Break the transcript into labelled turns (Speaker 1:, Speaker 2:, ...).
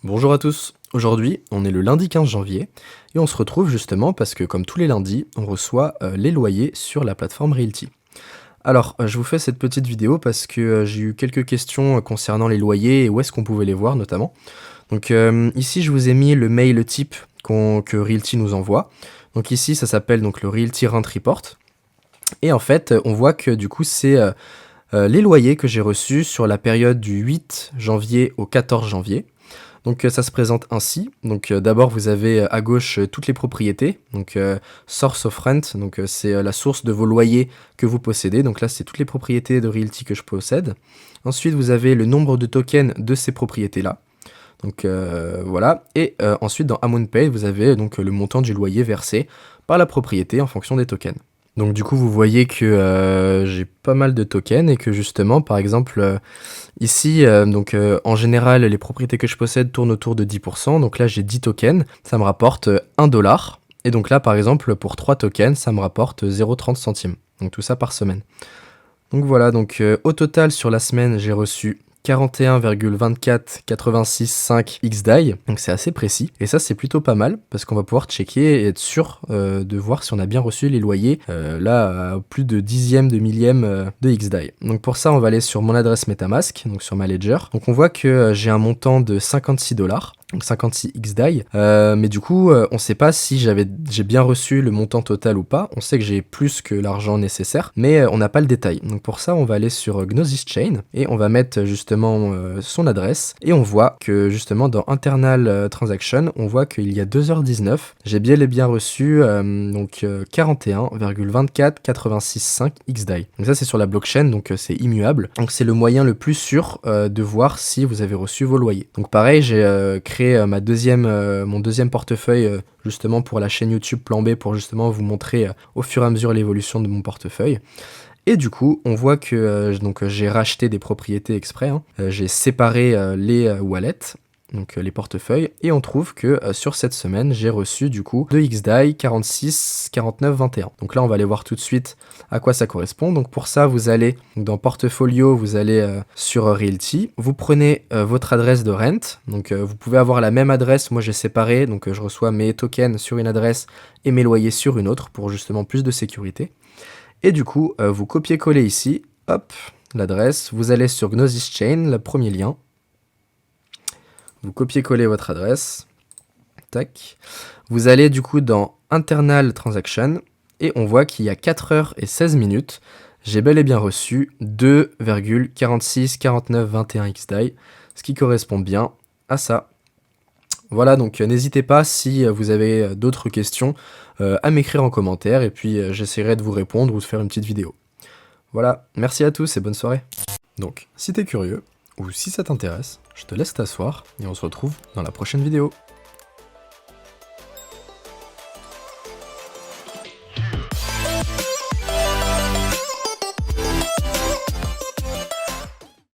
Speaker 1: Bonjour à tous, aujourd'hui on est le lundi 15 janvier et on se retrouve justement parce que comme tous les lundis, on reçoit les loyers sur la plateforme Realty. Alors je vous fais cette petite vidéo parce que j'ai eu quelques questions concernant les loyers et où est-ce qu'on pouvait les voir notamment. Donc ici je vous ai mis le mail type que Realty nous envoie. Donc ici ça s'appelle donc le Realty Rent Report. Et en fait on voit que du coup c'est les loyers que j'ai reçus sur la période du 8 janvier au 14 janvier. Donc ça se présente ainsi. Donc d'abord vous avez à gauche toutes les propriétés. Donc source of rent, donc c'est la source de vos loyers que vous possédez. Donc là c'est toutes les propriétés de Realty que je possède. Ensuite vous avez le nombre de tokens de ces propriétés là. Donc voilà. Et ensuite dans Amount Paid vous avez donc le montant du loyer versé par la propriété en fonction des tokens. Donc du coup vous voyez que j'ai pas mal de tokens et que justement par exemple ici en général les propriétés que je possède tournent autour de 10%, donc là j'ai 10 tokens, ça me rapporte 1 dollar, et donc là par exemple pour 3 tokens ça me rapporte 0,30 centimes, donc tout ça par semaine. Donc voilà, donc au total sur la semaine j'ai reçu 41,2486,5 XDAI, donc c'est assez précis, et ça c'est plutôt pas mal, parce qu'on va pouvoir checker et être sûr de voir si on a bien reçu les loyers, là à plus de dixième de millième de XDAI. Donc pour ça on va aller sur mon adresse Metamask, donc sur ma Ledger, donc on voit que j'ai un montant de 56 dollars, donc 56 XDAI, mais du coup on sait pas si j'ai bien reçu le montant total ou pas. On sait que j'ai plus que l'argent nécessaire, mais on n'a pas le détail. Donc pour ça on va aller sur Gnosis Chain et on va mettre justement son adresse, et on voit que justement dans Internal Transaction on voit qu'il y a 2h19 j'ai bien et bien reçu donc 41,24865 XDAI. Donc ça c'est sur la blockchain, donc c'est immuable, donc c'est le moyen le plus sûr de voir si vous avez reçu vos loyers. Donc pareil j'ai créé mon deuxième portefeuille justement pour la chaîne YouTube Plan B, pour justement vous montrer au fur et à mesure l'évolution de mon portefeuille. Et du coup, on voit que j'ai racheté des propriétés exprès, hein. J'ai séparé les wallets, donc les portefeuilles, et on trouve que sur cette semaine, j'ai reçu du coup 2 XDAI 46 49 21. Donc là, on va aller voir tout de suite à quoi ça correspond. Donc pour ça, vous allez dans Portfolio, vous allez sur Realty, vous prenez votre adresse de rent. Donc vous pouvez avoir la même adresse, moi j'ai séparé, donc je reçois mes tokens sur une adresse et mes loyers sur une autre pour justement plus de sécurité. Et du coup, vous copiez-collez ici, hop, l'adresse, vous allez sur Gnosis Chain, le premier lien, vous copiez-collez votre adresse, tac, vous allez du coup dans Internal Transaction, et on voit qu'il y a 4h16, j'ai bel et bien reçu 2,464921 XDAI, ce qui correspond bien à ça. Voilà, donc n'hésitez pas si vous avez d'autres questions à m'écrire en commentaire, et puis j'essaierai de vous répondre ou de faire une petite vidéo. Voilà, merci à tous et bonne soirée. Donc, si t'es curieux, ou si ça t'intéresse, je te laisse t'asseoir et on se retrouve dans la prochaine vidéo.